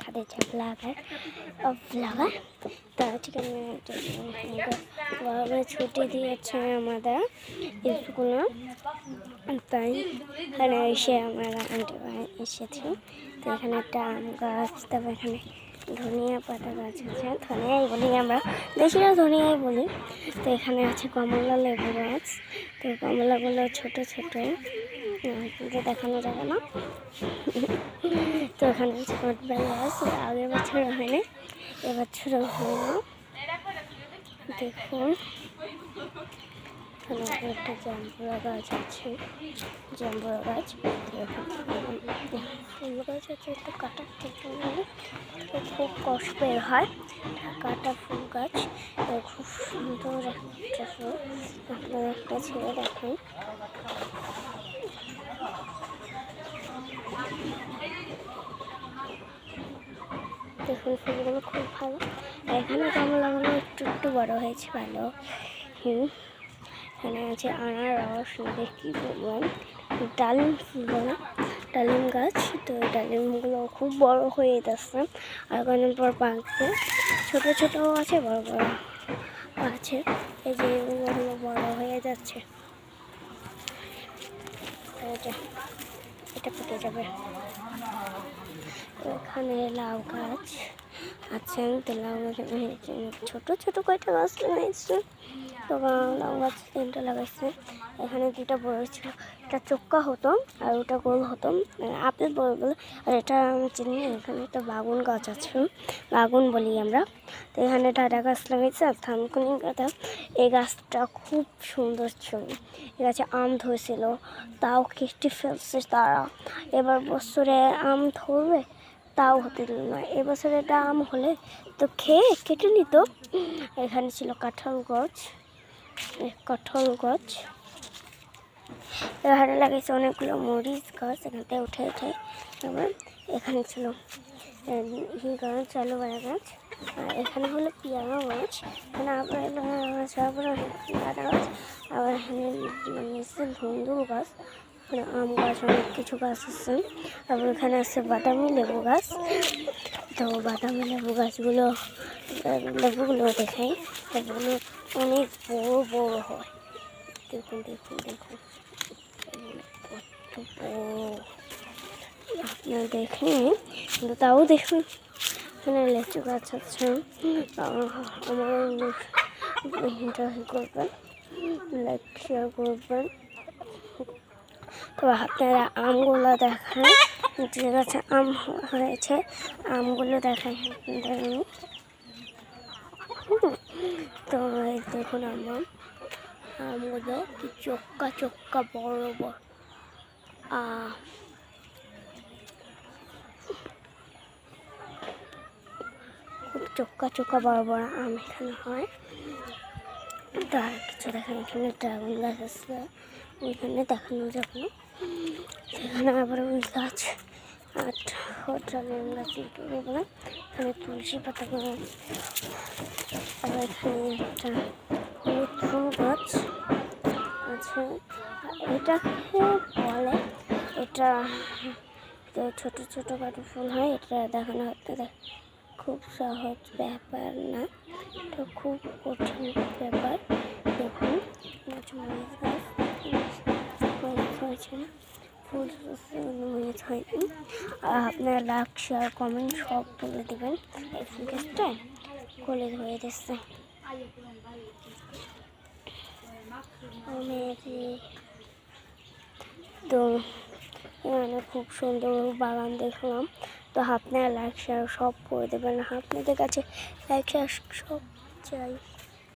दिखा दे ব্লগার তো আজকে আমি ছুটি দিয়েছে আমাদের স্কুলে, তাই এখানে এসে আমরা আন্টি এসেছি। তো এখানে একটা আম গাছ, তারপর এখানে ধনিয়া পাতা গাছ আছে, ধনিয়াই বলি আমরা, বেশিরভাগ ধনিয়াই বলি। তো এখানে আছে কমলা লেবু গাছ। তো কমলাগুলো ছোট ছোট, দেখানো যাবে না। তো এখানে ছোটবেলা গাছ, আগের বছর হয়নি, এবছর হলো। দেখুন এখানে একটা জাম্বুরা গাছ আছে, জাম্বুরা গাছ। ফুল গাছ আছে, একটু কাটা খুব কষ্ট বের হয়, কাটা ফুল গাছ। খুব সুন্দর একটা ফুল, আপনার একটা ছেড়ে দেখুন। দেখুন ফুলগুলো খুব ভালো। এখানে কমলাগুলো একটু একটু বড় হয়েছে ভালো। এখানে আছে আনারস, কি বলবেন, ডালিম ফুল বলে, ডালিম গাছ। তো ডালিমগুলো খুব বড় হয়ে যাচ্ছে, আর কয়েকদিন পর পাকবে। ছোট ছোট আছে, বড় বড় আছে। এই যে এগুলো বড় হয়ে যাচ্ছে, এটা পেকে যাবে। এখানে লাউ গাছ আছে, তো লাউ গাছ ছোট ছোট কয়টা গাছ লাগাইছে। তো লাউ গাছ 3টা লাগাইছে। এখানে 2টা বড় ছিল, এটা চোক্কা হতো আর ওটা গোল হতো, আপেল বলে। আর এটা চিনি। এখানে একটা বাগুন গাছ আছে, বাগুন বলি আমরা। তো এখানে ডাটা গাছ লাগাইছে আর থানকুনি গাছ। এই গাছটা খুব সুন্দর ছিল, এই গাছে আম ধরেছিল, তাও কেটে ফেলছে তারা। এবার বছরে আম ধরবে, তাও হতে দিল না। এবছরে এটা আম হলে তো খেয়ে কেটে নিত। এখানে ছিল কাঁঠাল গাছ, এখানে লাগাইছে অনেকগুলো মরিচ গাছ, এখান থেকে উঠে উঠে। তারপর এখানে ছিল গাছ, আলু বাড়া গাছ। আর এখানে হলো পেয়ারা গাছ, এখানে আবার গাছ, আবার গাছ, আবার এখানে নিচে ধুন্দুল গাছ, এখানে আম গাছ, অনেক কিছু গাছ আছে। তারপর এখানে আছে বাদামি লেবু গাছ। তো বাদামি লেবু গাছগুলো, লেবুগুলো দেখাই, লেবুগুলো অনেক বড় বড় হয়। দেখুন দেখুন দেখুন, কত বড়, আপনারা দেখেন, কিন্তু তাও দেখুন। এখানে লিচু গাছ আছে, আমার করবেন, লাইক শেয়ার করবেন। তো আপনারা আমগুলো দেখান, যে গাছে আম হয়েছে আমগুলো দেখাই আপনাদের। তো দেখুন আমগুলো কি চোক্কা চোক্কা বড় বড়, খুব চোক্কা চোক্কা বড় বড় আম এখানে হয়। তো আর কিছু দেখেন, এখানে ড্রাগন গাছ আছে, ওইখানে দেখানো যাবে না। এখানে আবার ওই গাছ, আর ড্রাগন গাছ বলে। এখানে তুলসী পাতা গাছ, আবার এখানে একটা হলুদ ফুল গাছ আছে। এটাকে বলে, এটা ছোট ছোট কাটো ফুল হয়, এটা দেখানো হতে খুব সহজ ব্যাপার না, এটা খুব কঠিন ব্যাপার। দেখুন মরিচ গাছ, মরিচ হয়েছে না, ফুল মরিচ হয়নি। আর আপনারা লাইক শেয়ার কমেন্ট সব বলে দেবেন। এই ফুল গাছটা কোলে ধরে দিচ্ছে। তো এখানে খুব সুন্দর বাগান দেখলাম। তো আপনারা লাইক শেয়ার সব করে দেবেন, আপনাদের কাছে লাইক শেয়ার সব চাই।